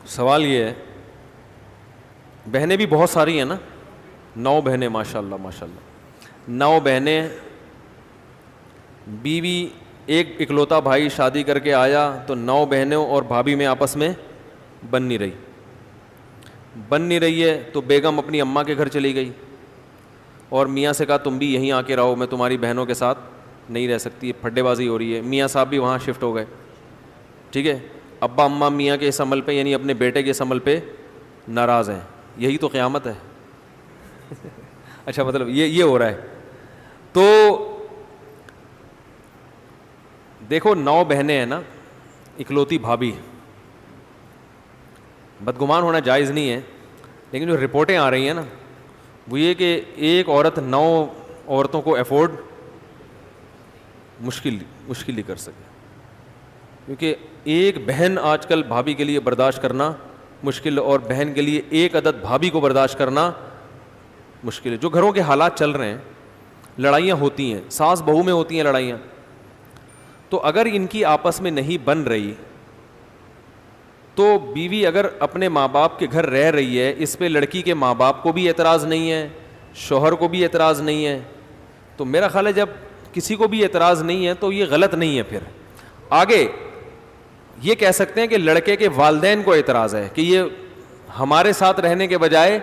سوال یہ ہے، بہنیں بھی بہت ساری ہیں نا، 9 بہنیں، ماشاء اللہ ماشاء اللہ، 9 بہنیں، بیوی ایک اکلوتا بھائی شادی کر کے آیا تو 9 بہنوں اور بھابھی میں آپس میں بن نہیں رہی ہے، تو بیگم اپنی اماں کے گھر چلی گئی اور میاں سے کہا تم بھی یہیں آ کے رہو، میں تمہاری بہنوں کے ساتھ نہیں رہ سکتی، پھڈے بازی ہو رہی ہے، میاں صاحب بھی وہاں شفٹ ہو گئے، ٹھیک ہے، ابا اماں میاں کے اس عمل پہ یعنی اپنے بیٹے کے اس عمل پہ ناراض ہیں، یہی تو قیامت ہے اچھا مطلب یہ ہو رہا ہے. تو دیکھو 9 بہنیں ہیں نا، اکلوتی بھابھی، بدگمان ہونا جائز نہیں ہے، لیکن جو رپورٹیں آ رہی ہیں نا وہ یہ کہ ایک عورت 9 عورتوں کو افورڈ مشکل ہی کر سکے، کیونکہ ایک بہن آج کل بھابھی کے لیے برداشت کرنا مشکل، اور بہن کے لیے ایک عدد بھابھی کو برداشت کرنا مشکل ہے. جو گھروں کے حالات چل رہے ہیں، لڑائیاں ہوتی ہیں، ساس بہو میں ہوتی ہیں لڑائیاں، تو اگر ان کی آپس میں نہیں بن رہی تو بیوی اگر اپنے ماں باپ کے گھر رہ رہی ہے، اس پہ لڑکی کے ماں باپ کو بھی اعتراض نہیں ہے، شوہر کو بھی اعتراض نہیں ہے، تو میرا خیال ہے جب کسی کو بھی اعتراض نہیں ہے تو یہ غلط نہیں ہے. پھر آگے یہ کہہ سکتے ہیں کہ لڑکے کے والدین کو اعتراض ہے کہ یہ ہمارے ساتھ رہنے کے بجائے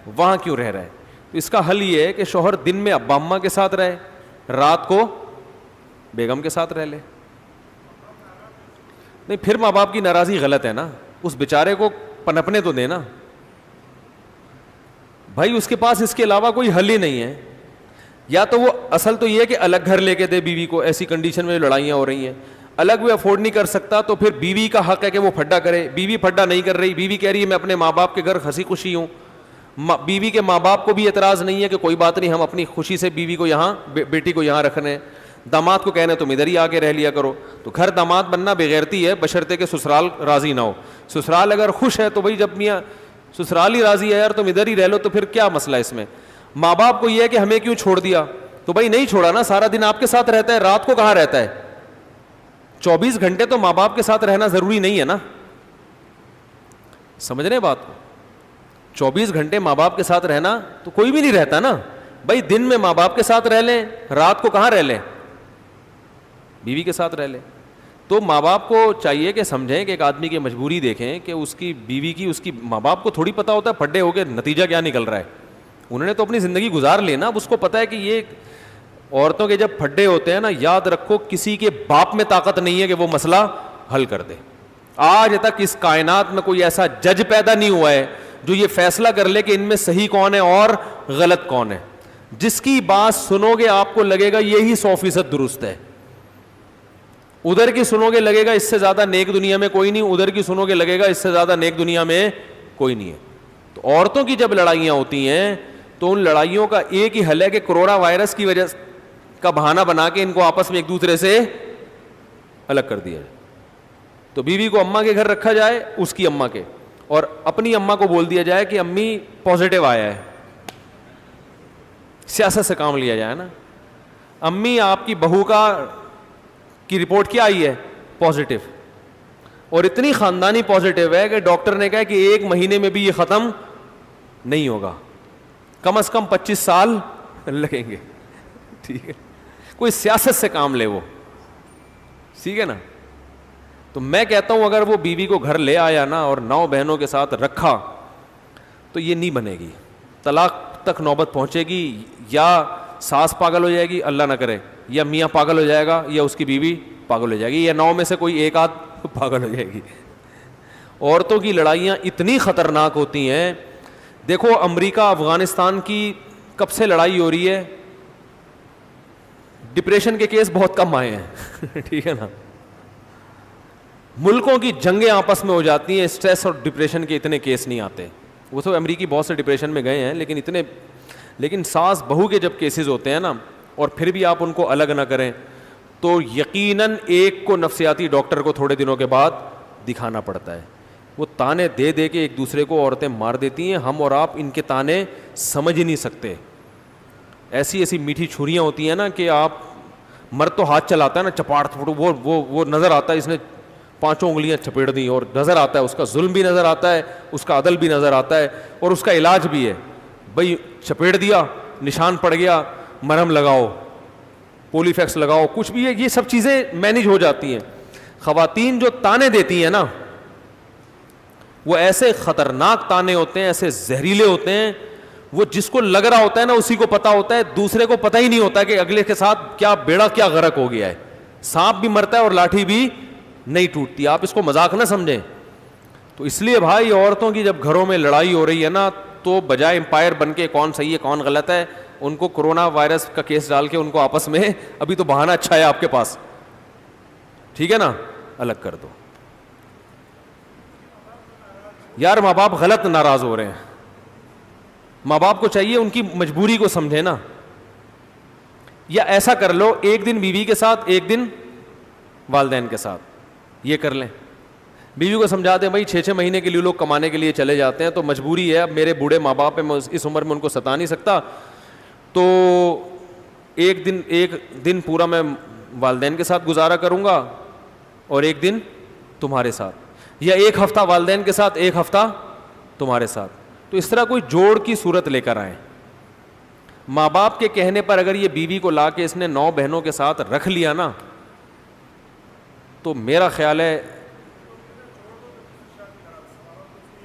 وہاں کیوں رہ رہا ہے. تو اس کا حل یہ ہے کہ شوہر دن میں ابا اماں کے ساتھ رہے، رات کو بیگم کے ساتھ رہ لے. نہیں پھر ماں باپ کی ناراضی غلط ہے نا، اس بیچارے کو پنپنے تو دے نا بھائی، اس کے پاس اس کے علاوہ کوئی حل ہی نہیں ہے. یا تو وہ اصل تو یہ ہے کہ الگ گھر لے کے دے بیوی کو، ایسی کنڈیشن میں لڑائیاں ہو رہی ہیں، الگ بھی افورڈ نہیں کر سکتا تو پھر بیوی کا حق ہے کہ وہ پھڈا کرے. بیوی پھڈا نہیں کر رہی، بیوی کہہ رہی ہے میں اپنے ماں باپ کے گھر ہنسی خوشی ہوں، بیوی کے ماں باپ کو بھی اعتراض نہیں ہے کہ کوئی بات نہیں، ہم اپنی خوشی سے بیوی کو یہاں بیٹی کو یہاں رکھنے ہیں. داماد کو کہنا تم ادھر ہی آ کے رہ لیا کرو. تو گھر داماد بننا بغیرتی ہے بشرطے کہ سسرال راضی نہ ہو. سسرال اگر خوش ہے تو بھائی جب میاں سسرال ہی راضی ہے یار تم ادھر ہی رہ لو، تو پھر کیا مسئلہ اس میں. ماں باپ کو یہ ہے کہ ہمیں کیوں چھوڑ دیا، تو بھائی نہیں چھوڑا نا، سارا دن آپ کے ساتھ رہتا ہے، رات کو کہاں رہتا ہے. 24 گھنٹے تو ماں باپ کے ساتھ رہنا ضروری نہیں ہے نا، سمجھ رہے بات کو. 24 گھنٹے ماں باپ کے ساتھ رہنا تو کوئی بھی نہیں رہتا نا بھائی. دن میں ماں باپ کے ساتھ رہ لیں، رات کو کہاں رہ لیں، بیوی کے ساتھ رہ لیں. تو ماں باپ کو چاہیے کہ سمجھیں کہ ایک آدمی کی مجبوری دیکھیں کہ اس کی بیوی کی، اس کی ماں باپ کو تھوڑی پتہ ہوتا ہے پھڈے ہو کے نتیجہ کیا نکل رہا ہے. انہوں نے تو اپنی زندگی گزار لی نا، اب اس کو پتہ ہے کہ یہ عورتوں کے جب پھڈے ہوتے ہیں نا، یاد رکھو کسی کے باپ میں طاقت نہیں ہے کہ وہ مسئلہ حل کر دے. آج تک اس کائنات میں کوئی ایسا جج پیدا نہیں ہوا ہے جو یہ فیصلہ کر لے کہ ان میں صحیح کون ہے اور غلط کون ہے. جس کی بات سنو گے آپ کو لگے گا یہی 100% درست ہے، ادھر کی سنو گے لگے گا اس سے زیادہ نیک دنیا میں کوئی نہیں، ادھر کی سنو گے لگے گا اس سے زیادہ نیک دنیا میں کوئی نہیں ہے. تو عورتوں کی جب لڑائیاں ہوتی ہیں تو ان لڑائیوں کا ایک ہی حل ہے کہ کرونا وائرس کی وجہ کا بہانہ بنا کے ان کو آپس میں ایک دوسرے سے الگ کر دیا جائے. تو بیوی کو اماں کے گھر رکھا جائے، اس کی اماں کے، اور اپنی اماں کو بول دیا جائے کہ امی پازیٹیو آیا ہے، سیاست سے کام لیا جائے نا. امی آپ کی بہو کی رپورٹ کیا آئی ہے، پازیٹیو، اور اتنی خاندانی پازیٹیو ہے کہ ڈاکٹر نے کہا کہ 1 مہینے میں بھی یہ ختم نہیں ہوگا، کم از کم 25 سال لگیں گے. ٹھیک ہے، کوئی سیاست سے کام لے وہ، ٹھیک ہے نا. تو میں کہتا ہوں اگر وہ بیوی کو گھر لے آیا نا اور 9 بہنوں کے ساتھ رکھا تو یہ نہیں بنے گی، طلاق تک نوبت پہنچے گی. یا ساس پاگل ہو جائے گی اللہ نہ کرے، یا میاں پاگل ہو جائے گا، یا اس کی بیوی پاگل ہو جائے گی، یا 9 میں سے کوئی ایک آدھ پاگل ہو جائے گی. عورتوں کی لڑائیاں اتنی خطرناک ہوتی ہیں. دیکھو امریکہ افغانستان کی کب سے لڑائی ہو رہی ہے، ڈپریشن کے کیس بہت کم آئے ہیں ٹھیک ہے نا. ملکوں کی جنگیں آپس میں ہو جاتی ہیں، اسٹریس اور ڈپریشن کے اتنے کیس نہیں آتے. وہ تو امریکی بہت سے ڈپریشن میں گئے ہیں لیکن ساس بہو کے جب کیسز ہوتے ہیں نا، اور پھر بھی آپ ان کو الگ نہ کریں تو یقیناً ایک کو نفسیاتی ڈاکٹر کو تھوڑے دنوں کے بعد دکھانا پڑتا ہے. وہ تانے دے دے کے ایک دوسرے کو عورتیں مار دیتی ہیں. ہم اور آپ ان کے تانے سمجھ ہی نہیں سکتے. ایسی میٹھی چھریاں ہوتی ہیں نا کہ آپ مرد تو ہاتھ چلاتا ہے نا چپاٹ، وہ نظر آتا ہے اس نے 5 انگلیاں چپیڑ دیں, اور نظر آتا ہے اس کا ظلم بھی نظر آتا ہے, اس کا عدل بھی نظر آتا ہے, اور اس کا علاج بھی ہے. بھائی چپیڑ دیا, نشان پڑ گیا, مرہم لگاؤ, پولی فیکس لگاؤ, کچھ بھی ہے, یہ سب چیزیں مینیج ہو جاتی ہیں. خواتین جو تانے دیتی ہیں نا, وہ ایسے خطرناک تانے ہوتے ہیں, ایسے زہریلے ہوتے ہیں, وہ جس کو لگ رہا ہوتا ہے نا اسی کو پتا ہوتا ہے, دوسرے کو پتہ ہی نہیں ہوتا کہ اگلے کے ساتھ کیا بیڑا کیا غرق ہو گیا ہے. سانپ بھی مرتا ہے اور لاٹھی بھی نہیں ٹوٹتی. آپ اس کو مذاق نہ سمجھیں. تو اس لیے بھائی عورتوں کی جب گھروں میں لڑائی ہو رہی ہے نا, تو بجائے امپائر بن کے کون صحیح ہے کون غلط ہے, ان کو کورونا وائرس کا کیس ڈال کے ان کو آپس میں, ابھی تو بہانہ اچھا ہے آپ کے پاس, ٹھیک ہے نا, الگ کر دو. یار ماں باپ غلط ناراض ہو رہے ہیں, ماں باپ کو چاہیے ان کی مجبوری کو سمجھے نا. یا ایسا کر لو, ایک دن بیوی کے ساتھ, ایک دن والدین کے ساتھ, یہ کر لیں. بیوی کو سمجھا دیں بھائی 6 مہینے کے لیے لوگ کمانے کے لیے چلے جاتے ہیں, تو مجبوری ہے, اب میرے بوڑھے ماں باپ ہیں, میں اس عمر میں ان کو ستا نہیں سکتا, تو ایک دن پورا میں والدین کے ساتھ گزارا کروں گا اور ایک دن تمہارے ساتھ, یا ایک ہفتہ والدین کے ساتھ ایک ہفتہ تمہارے ساتھ. تو اس طرح کوئی جوڑ کی صورت لے کر آئیں. ماں باپ کے کہنے پر اگر یہ بیوی کو لا کے اس نے 9 بہنوں کے ساتھ رکھ لیا نا, تو میرا خیال ہے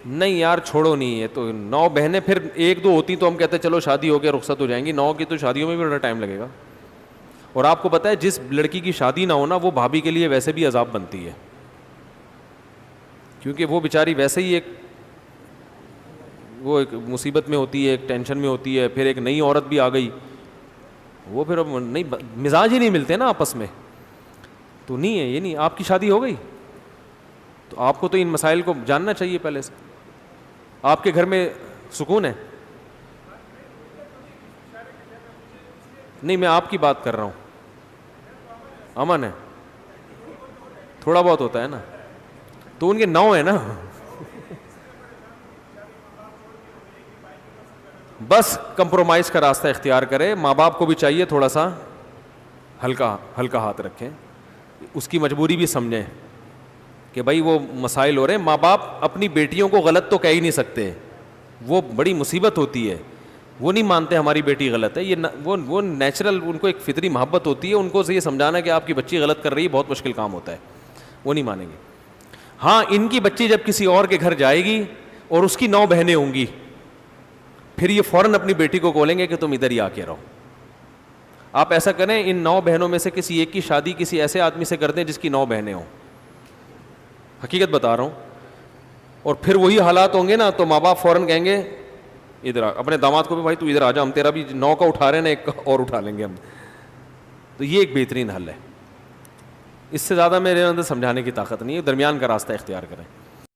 نہیں یار چھوڑو نہیں ہے. تو 9 بہنیں پھر 1-2 ہوتی تو ہم کہتے چلو شادی ہو کے رخصت ہو جائیں گی, 9 کی تو شادیوں میں بھی بڑا ٹائم لگے گا. اور آپ کو پتہ ہے جس لڑکی کی شادی نہ ہونا وہ بھابھی کے لیے ویسے بھی عذاب بنتی ہے, کیونکہ وہ بیچاری ویسے ہی وہ ایک مصیبت میں ہوتی ہے, ایک ٹینشن میں ہوتی ہے, پھر ایک نئی عورت بھی آ گئی, وہ پھر نہیں مزاج ہی نہیں ملتے نا آپس میں. تو نہیں ہے, یہ نہیں. آپ کی شادی ہو گئی تو آپ کو تو ان مسائل کو جاننا چاہیے پہلے سے. آپ کے گھر میں سکون ہے؟ نہیں, میں آپ کی بات کر رہا ہوں. امن ہے؟ تھوڑا بہت ہوتا ہے نا, تو ان کے 9 ہے نا. بس کمپرومائز کا راستہ اختیار کرے. ماں باپ کو بھی چاہیے تھوڑا سا ہلکا ہاتھ رکھیں, اس کی مجبوری بھی سمجھیں کہ بھائی وہ مسائل ہو رہے ہیں. ماں باپ اپنی بیٹیوں کو غلط تو کہہ ہی نہیں سکتے, وہ بڑی مصیبت ہوتی ہے. وہ نہیں مانتے ہماری بیٹی غلط ہے, یہ وہ نیچرل, ان کو ایک فطری محبت ہوتی ہے. ان کو یہ سمجھانا کہ آپ کی بچی غلط کر رہی ہے بہت مشکل کام ہوتا ہے, وہ نہیں مانیں گے. ہاں, ان کی بچی جب کسی اور کے گھر جائے گی اور اس کی 9 بہنیں ہوں گی, پھر یہ فوراً اپنی بیٹی کو بولیں گے کہ تم ادھر ہی آ کے رہو. آپ ایسا کریں, ان 9 بہنوں میں سے کسی ایک کی شادی کسی ایسے آدمی سے کر دیں جس کی 9 بہنیں ہوں. حقیقت بتا رہا ہوں. اور پھر وہی حالات ہوں گے نا, تو ماں باپ فوراً کہیں گے ادھر اپنے داماد کو بھی بھائی تو ادھر آ جا, ہم تیرا بھی 9 کا اٹھا رہے ہیں نا, ایک اور اٹھا لیں گے ہم. تو یہ ایک بہترین حل ہے. اس سے زیادہ میرے اندر سمجھانے کی طاقت نہیں ہے, درمیان کا راستہ اختیار کریں.